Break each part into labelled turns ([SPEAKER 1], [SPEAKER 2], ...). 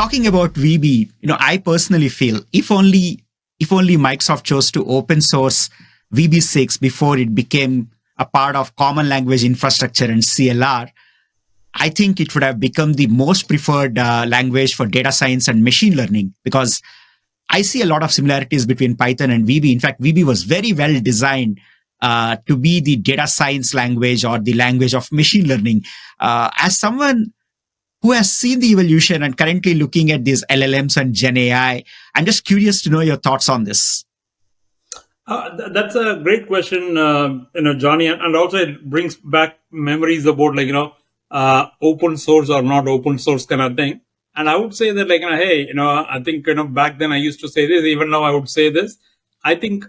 [SPEAKER 1] talking about VB, I personally feel if only Microsoft chose to open source VB6 before it became a part of common language infrastructure and CLR, I think it would have become the most preferred language for data science and machine learning, because I see a lot of similarities between Python and VB. In fact, VB was very well designed to be the data science language or the language of machine learning. As someone who has seen the evolution and currently looking at these LLMs and Gen AI, I'm just curious to know your thoughts on this.
[SPEAKER 2] That's a great question, Johnny, and also it brings back memories about open source or not open source kind of thing. And I would say that hey, I think back then I used to say this. Even now I would say this. I think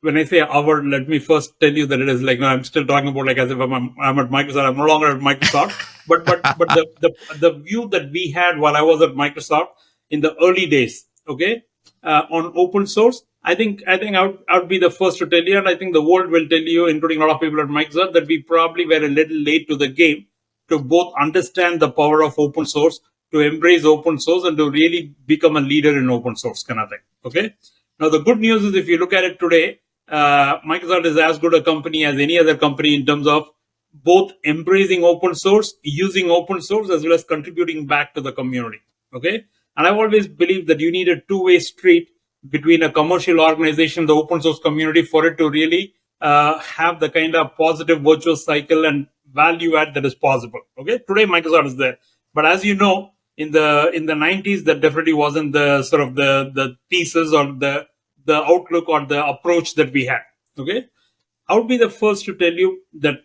[SPEAKER 2] when I say our, let me first tell you that it is I'm still talking about as if I'm at Microsoft. I'm no longer at Microsoft, but the view that we had while I was at Microsoft in the early days, okay, on open source. I think I would be the first to tell you, and I think the world will tell you, including a lot of people at Microsoft, that we probably were a little late to the game to both understand the power of open source, to embrace open source, and to really become a leader in open source kind of thing. Okay. Now the good news is, if you look at it today, Microsoft is as good a company as any other company in terms of both embracing open source, using open source, as well as contributing back to the community. Okay. And I've always believed that you need a two-way street between a commercial organization, the open source community, for it to really have the kind of positive virtuous cycle and value add that is possible. Okay, today Microsoft is there, but as you know, in the 90s, that definitely wasn't the sort of the thesis or the outlook or the approach that we had. Okay, I would be the first to tell you that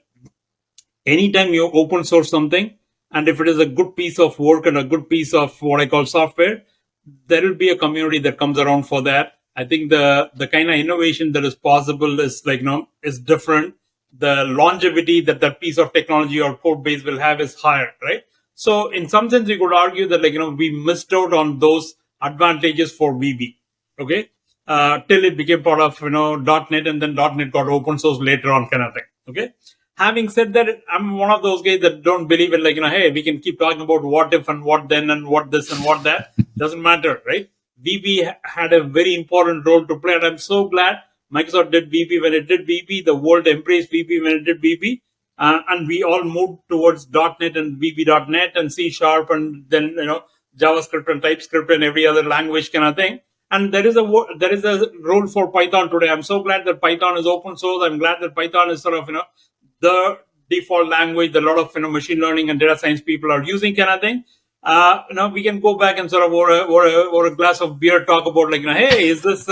[SPEAKER 2] anytime you open source something, and if it is a good piece of work and a good piece of what I call software, there will be a community that comes around for that. I think the kind of innovation that is possible is is different. The longevity that piece of technology or code base will have is higher, right? So in some sense, you could argue that we missed out on those advantages for VB, okay, till it became part of .NET, and then .NET got open source later on, kind of thing. Okay. Having said that, I'm one of those guys that don't believe in hey, we can keep talking about what if and what then and what this and what that. Doesn't matter, right? VB had a very important role to play, and I'm so glad Microsoft did VB when it did VB. The world embraced VB when it did VB, and we all moved towards .NET and VB.NET and C# and then JavaScript and TypeScript and every other language kind of thing. And there is a role for Python today. I'm so glad that Python is open source. I'm glad that Python is sort of the default language that a lot of machine learning and data science people are using, kind of thing. We can go back and sort of over a glass of beer talk about hey, is this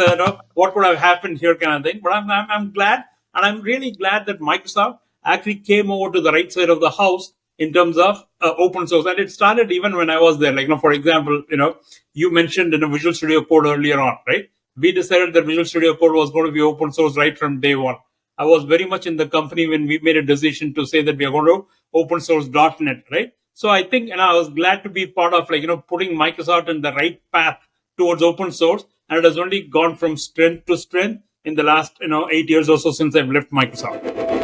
[SPEAKER 2] what would have happened here, kind of thing. But I'm glad, and I'm really glad that Microsoft actually came over to the right side of the house in terms of open source, and it started even when I was there. For example, you mentioned Visual Studio Code earlier on, right? We decided that Visual Studio Code was going to be open source right from day one. I was very much in the company when we made a decision to say that we are going to open source .NET, right? So I think, I was glad to be part of putting Microsoft in the right path towards open source, and it has only gone from strength to strength in the last 8 years or so since I've left Microsoft.